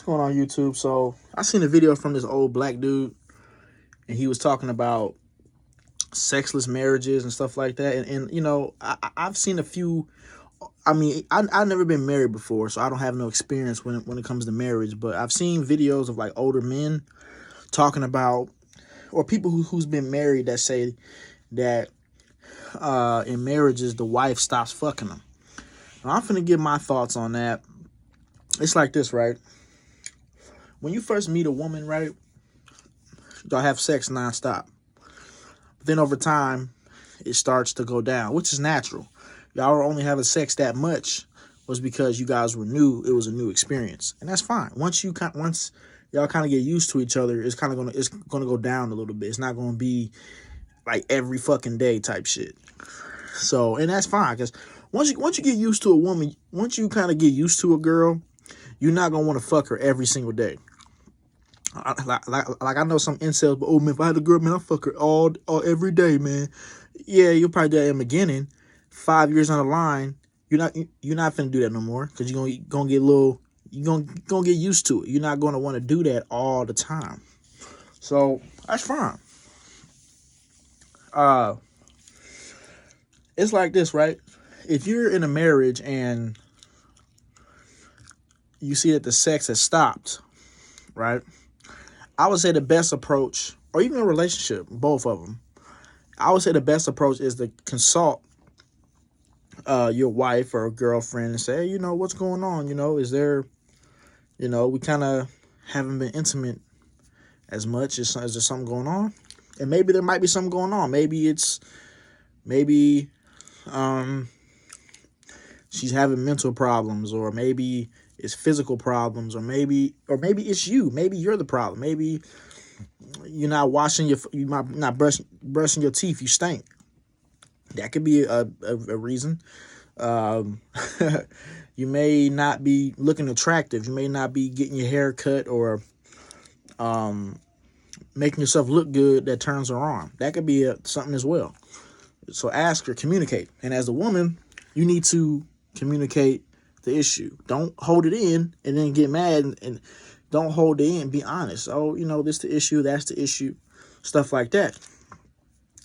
going on YouTube? So I seen a video from this old black dude, and he was talking about sexless marriages and stuff like that. And you know, I've seen a few. I mean, I've never been married before, so I don't have no experience when it comes to marriage. But I've seen videos of like older men talking about, or people who's been married that say that in marriages the wife stops fucking them. Now, I'm finna give my thoughts on that. It's like this, right? When you first meet a woman, right, y'all have sex nonstop. But then over time, it starts to go down, which is natural. Y'all were only having sex that much was because you guys were new. It was a new experience, and that's fine. Once y'all kind of get used to each other, it's gonna go down a little bit. It's not gonna be like every fucking day type shit. So, and that's fine, because once you get used to a woman, once you kind of get used to a girl, you're not gonna want to fuck her every single day. Like I know some incels, but oh man, if I had a girl, man, I fuck her all every day, man. Yeah, you'll probably do that in the beginning. 5 years on the line, you're not finna do that no more, because you're gonna get gonna get used to it. You're not gonna want to do that all the time. So that's fine. It's like this, right? If you're in a marriage and you see that the sex has stopped, right? I would say the best approach, or even a relationship, both of them, I would say the best approach is to consult your wife or girlfriend and say, hey, you know, what's going on? You know, is there, you know, we kind of haven't been intimate as much. Is there something going on? And maybe there might be something going on. Maybe she's having mental problems, or maybe it's physical problems, or maybe it's you. Maybe you're the problem. Maybe you're not you might not brushing your teeth. You stink. That could be a reason. You may not be looking attractive. You may not be getting your hair cut, or making yourself look good that turns her on. That could be something as well. So ask her, communicate. And as a woman, you need to communicate the issue. Don't hold it in and then get mad, and don't hold it in. Be honest. Oh, you know, this the issue, that's the issue. Stuff like that.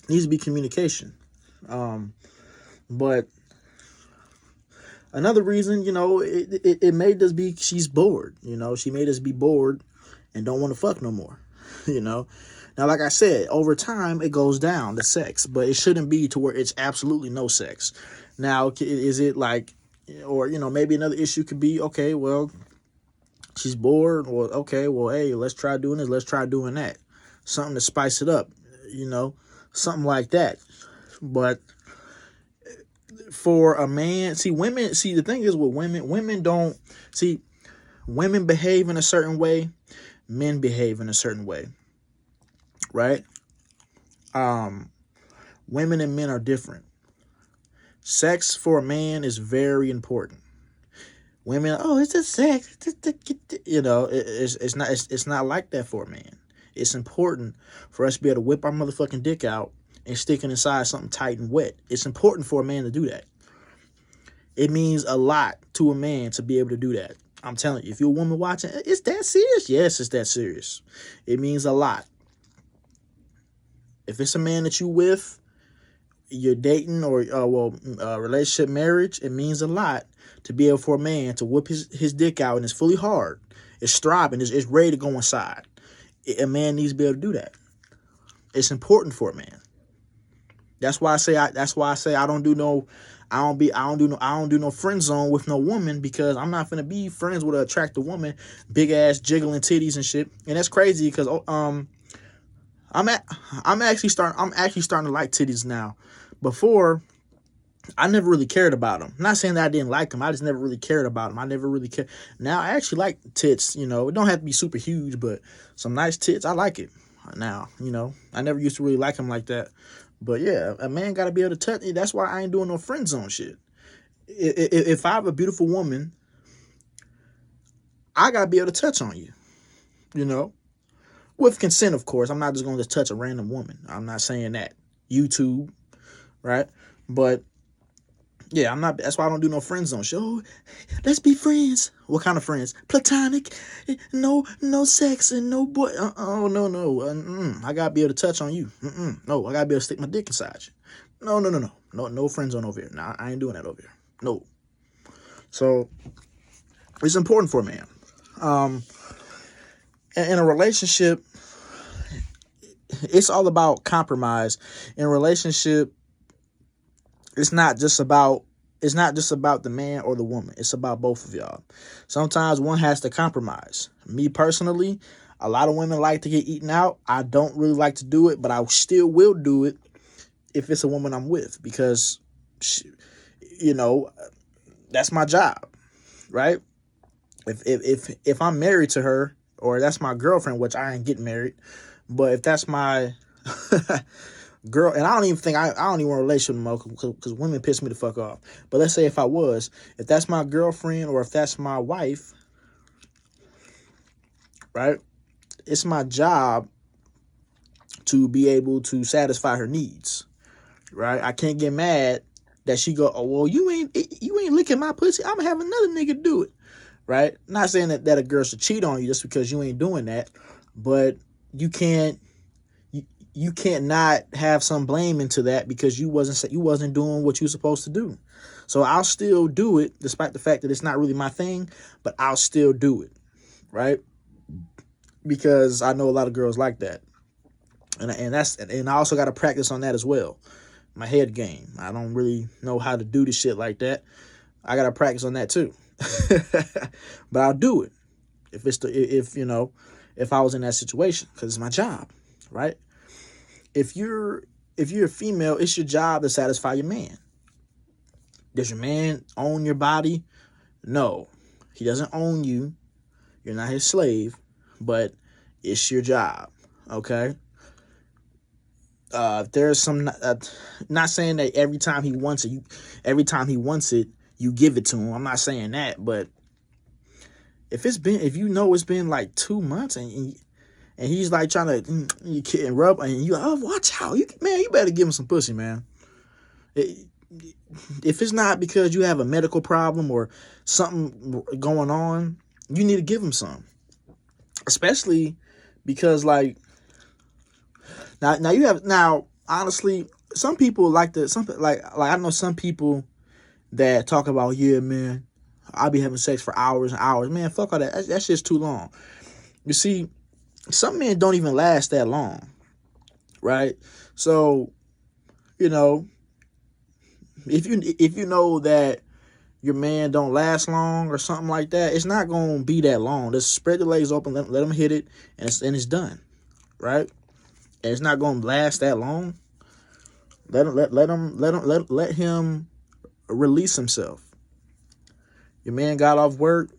Needs to be communication. But another reason, you know, it may just be she's bored. You know, she may just be bored and don't want to fuck no more. You know, now, like I said, over time it goes down, the sex, but it shouldn't be to where it's absolutely no sex. Now, is it like, or, you know, maybe another issue could be, okay, well, she's bored. Well, okay, well, hey, let's try doing this. Let's try doing that. Something to spice it up, you know, something like that. But for a man, the thing is with women behave in a certain way, men behave in a certain way, right? Women and men are different. Sex for a man is very important. Women, oh, it's just sex. You know, it's not like that for a man. It's important for us to be able to whip our motherfucking dick out and stick it inside something tight and wet. It's important for a man to do that. It means a lot to a man to be able to do that. I'm telling you, if you're a woman watching, it's that serious? Yes, it's that serious. It means a lot. If it's a man that you with, you're dating, or relationship, marriage, it means a lot to be able for a man to whip his dick out, and it's fully hard. It's throbbing. It's ready to go inside. A man needs to be able to do that. It's important for a man. That's why I say I don't do no friend zone with no woman, because I'm not gonna be friends with an attractive woman, big ass jiggling titties and shit. And that's crazy, because I'm actually starting to like titties now. Before, I never really cared about them. I'm not saying that I didn't like them. I just never really cared about them. I never really cared. Now I actually like tits. You know, it don't have to be super huge, but some nice tits, I like it now. You know, I never used to really like them like that. But yeah, a man got to be able to touch it. That's why I ain't doing no friend zone shit. If I have a beautiful woman, I got to be able to touch on you, you know, with consent, of course. I'm not just going to touch a random woman. I'm not saying that. YouTube, right? But Yeah, I'm not. That's why I don't do no friend zone shit. Oh, let's be friends. What kind of friends? Platonic. No sex and no boy. Oh no. I gotta be able to touch on you. No, I gotta be able to stick my dick inside you. No friend zone over here. Nah, I ain't doing that over here. No. So it's important for a man. In a relationship, it's all about compromise. In a relationship, it's not just about the man or the woman. It's about both of y'all. Sometimes one has to compromise. Me personally, a lot of women like to get eaten out. I don't really like to do it, but I still will do it if it's a woman I'm with, because that's my job, right? If I'm married to her, or that's my girlfriend, which I ain't getting married, but if that's my girl, and I don't even want a relationship anymore, because women piss me the fuck off. But let's say if that's my girlfriend, or if that's my wife, right? It's my job to be able to satisfy her needs, right? I can't get mad that she go, oh well, you ain't licking my pussy, I'm gonna have another nigga do it, right? Not saying that a girl should cheat on you just because you ain't doing that, but you can't not have some blame into that because you wasn't doing what you were supposed to do. So I'll still do it despite the fact that it's not really my thing, but I'll still do it, right? Because I know a lot of girls like that, and I also got to practice on that as well. My head game. I don't really know how to do the shit like that. I got to practice on that too. But I'll do it if I was in that situation, because it's my job, right? If you're a female, it's your job to satisfy your man. Does your man own your body? No, he doesn't own you. You're not his slave, but it's your job. Okay. There's some, not saying that every time he wants it, you give it to him. I'm not saying that, but if it's been like 2 months and he's like trying to rub, and you, oh, watch out, you better give him some pussy, man. If it's not because you have a medical problem or something going on, you need to give him some. Especially because, like, now honestly, some people like I know some people that talk about, yeah, man, I'll be having sex for hours and hours. Man, fuck all that. That shit's too long. You see, some men don't even last that long, right? So, if you know that your man don't last long or something like that, it's not gonna be that long. Just spread the legs open, let him hit it, and it's done, right? And it's not gonna last that long. Let him release himself. Your man got off work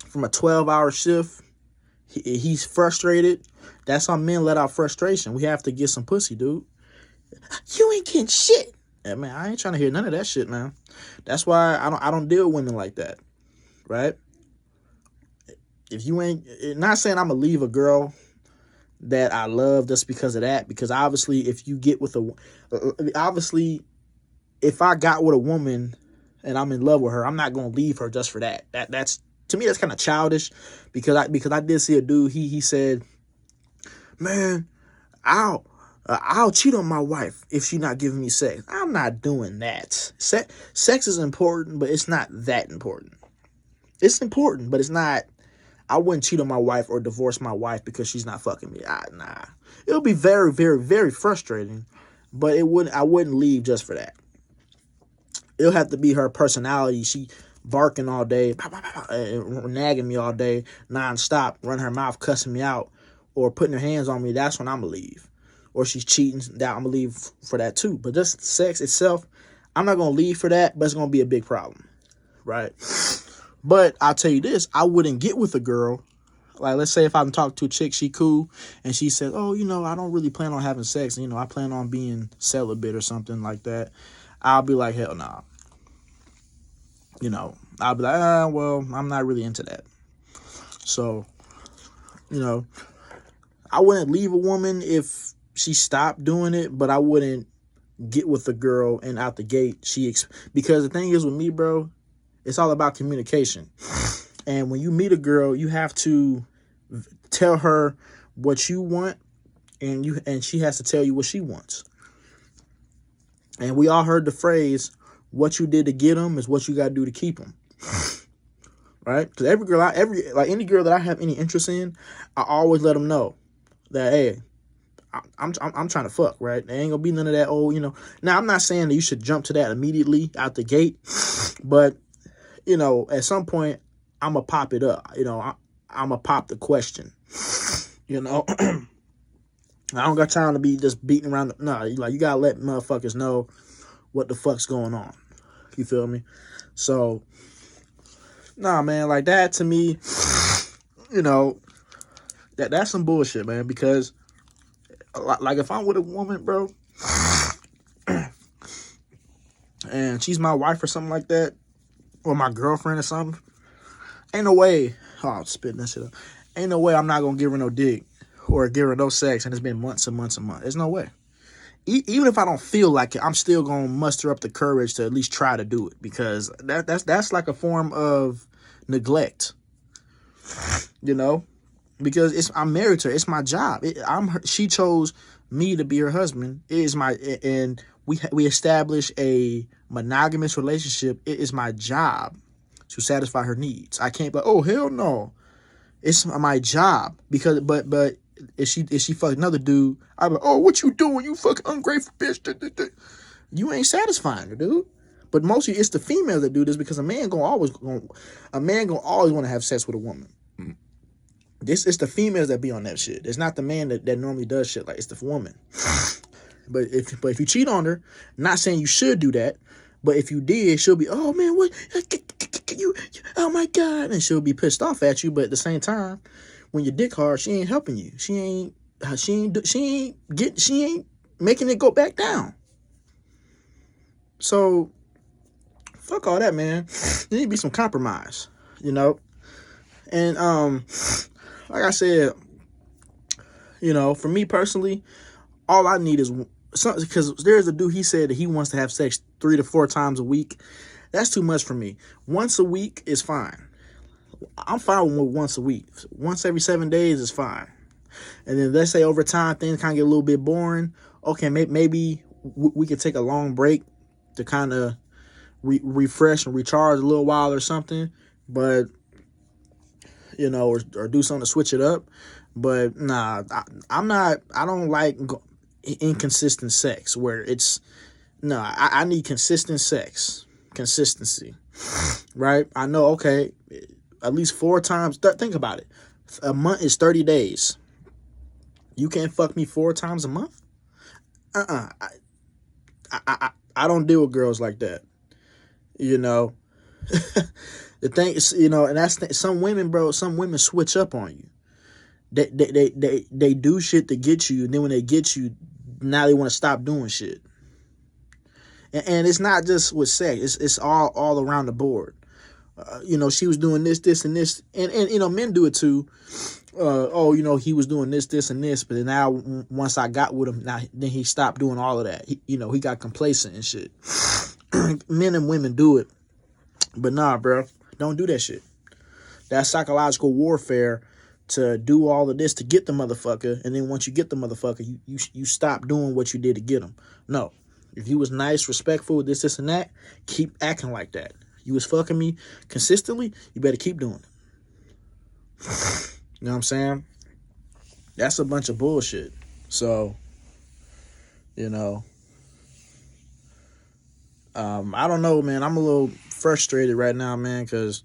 from a 12-hour shift. He's frustrated. That's how men let out frustration. We have to get some pussy, dude. You ain't getting shit. Yeah, man, I ain't trying to hear none of that shit, man. That's why I don't deal with women like that, right? If you ain't, not saying I'm gonna leave a girl that I love just because of that, because obviously if I got with a woman and I'm in love with her, I'm not gonna leave her just for that. That's, to me, that's kind of childish, because I did see a dude, he said, man, I'll cheat on my wife if she's not giving me sex. I'm not doing that. Sex is important, but it's not that important. It's important, but it's not. I wouldn't cheat on my wife or divorce my wife because she's not fucking me. Nah. It would be very, very, very frustrating, but I wouldn't leave just for that. It'll have to be her personality. She barking all day, nagging me all day, nonstop, running her mouth, cussing me out, or putting her hands on me. That's when I'm gonna leave. Or she's cheating, that I'm gonna leave for that too. But just sex itself, I'm not gonna leave for that, but it's gonna be a big problem, right? But I'll tell you this, I wouldn't get with a girl, like, let's say if I'm talking to a chick, she cool, and she says, oh, I don't really plan on having sex, I plan on being celibate or something like that. I'll be like, hell nah. I'll be like, well, I'm not really into that. So, I wouldn't leave a woman if she stopped doing it, but I wouldn't get with the girl and out the gate, because the thing is with me, bro, it's all about communication. And when you meet a girl, you have to tell her what you want, and she has to tell you what she wants. And we all heard the phrase, what you did to get them is what you got to do to keep them. Right? Because any girl that I have any interest in, I always let them know that, hey, I'm trying to fuck, right? There ain't gonna be none of that Now, I'm not saying that you should jump to that immediately out the gate, but at some point I'm gonna pop it up. I'm gonna pop the question. I don't got time to be just beating around. You gotta let motherfuckers know what the fuck's going on. You feel me? So, man, like that to me, that's some bullshit, man. Because, like, if I'm with a woman, bro, and she's my wife or something like that, or my girlfriend or something, ain't no way. Oh, I'm spitting that shit up. Ain't no way I'm not gonna give her no dick or give her no sex, and it's been months and months and months. There's no way. Even if I don't feel like it, I'm still gonna muster up the courage to at least try to do it, because that's like a form of neglect, because I'm married to her. It's my job. She chose me to be her husband. And we established a monogamous relationship. It is my job to satisfy her needs. I can't be like, oh hell no. It's my job, because but if she fuck another dude, I'm like, oh, what you doing? You fucking ungrateful bitch. You ain't satisfying her, dude. But mostly it's the females that do this, because a man gonna always want to have sex with a woman. This is the females that be on that shit. It's not the man that normally does shit. Like, it's the woman. But if you cheat on her, not saying you should do that, but if you did, she'll be, oh man, what you, oh my God, and she'll be pissed off at you. But at the same time, when your dick hard, she ain't helping you. She ain't making it go back down. So fuck all that, man. There need to be some compromise, And like I said, for me personally, all I need is something, because there's a dude, he said that he wants to have sex 3 to 4 times a week. That's too much for me. Once a week is fine. I'm fine with once a week. Once every 7 days is fine. And then let's say over time things kind of get a little bit boring. Okay, maybe we could take a long break to kind of refresh and recharge a little while or something. But, or do something to switch it up. But nah, I don't like inconsistent sex where it's, I need consistent sex. Consistency. Right? I know, okay, at least 4 times. Think about it. A month is 30 days. You can't fuck me 4 times a month? I don't deal with girls like that. The thing is, and that's some women, bro. Some women switch up on you. They do shit to get you, and then when they get you, now they want to stop doing shit. And it's not just with sex. It's all around the board. She was doing this, and this, and men do it too. He was doing this, and this, but now once I got with him, then he stopped doing all of that. He got complacent and shit. Men and women do it, but nah, bro, don't do that shit. That's psychological warfare to do all of this to get the motherfucker, and then once you get the motherfucker, you stop doing what you did to get him. No, if you was nice, respectful, this, and that, keep acting like that. You was fucking me consistently, you better keep doing it. You know what I'm saying? That's a bunch of bullshit. So, I don't know, man. I'm a little frustrated right now, man, because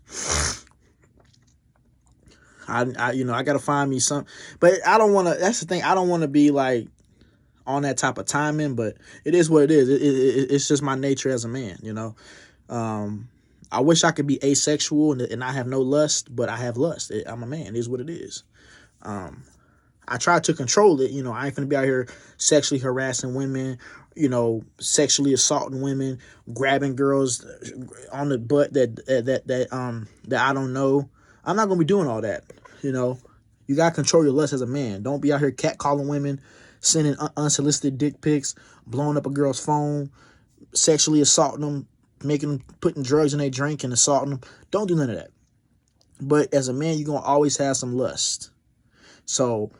I gotta find me some, but I don't want to. That's the thing. I don't want to be like on that type of timing, but it is what it is. It's just my nature as a man, I wish I could be asexual and I have no lust, but I have lust. I'm a man. It is what it is. I try to control it. I ain't finna be out here sexually harassing women, sexually assaulting women, grabbing girls on the butt that I don't know. I'm not gonna be doing all that. You gotta control your lust as a man. Don't be out here catcalling women, sending unsolicited dick pics, blowing up a girl's phone, sexually assaulting them, putting drugs in their drink and assaulting them. Don't do none of that. But as a man, you're going to always have some lust. So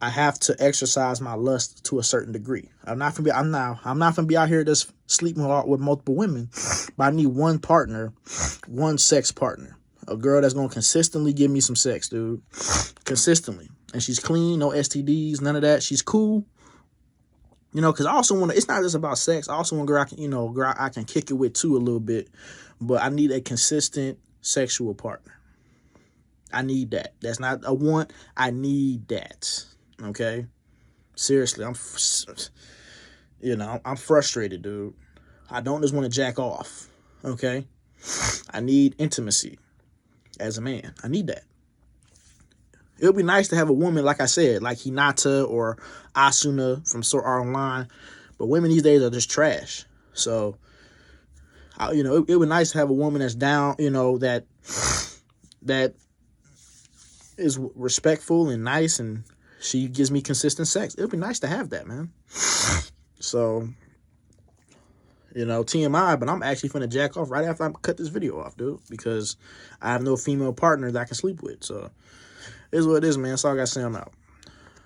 I have to exercise my lust to a certain degree. I'm not gonna be out here just sleeping with multiple women, but I need one partner, one sex partner. A girl that's gonna consistently give me some sex, dude. Consistently. And she's clean, no STDs, none of that. She's cool. You know, because I also want to, it's not just about sex. I also want a girl I can kick it with too a little bit. But I need a consistent sexual partner. I need that. That's not a want. I need that. Okay? Seriously, I'm frustrated, dude. I don't just want to jack off. Okay? I need intimacy as a man. I need that. It would be nice to have a woman, like I said, like Hinata or Asuna from Sword Art Online. But women these days are just trash. So, it would be nice to have a woman that's down, that is respectful and nice, and she gives me consistent sex. It would be nice to have that, man. So, TMI, but I'm actually finna jack off right after I cut this video off, dude, because I have no female partner that I can sleep with. So, it is what it is, man. That's all I got to say. I'm out.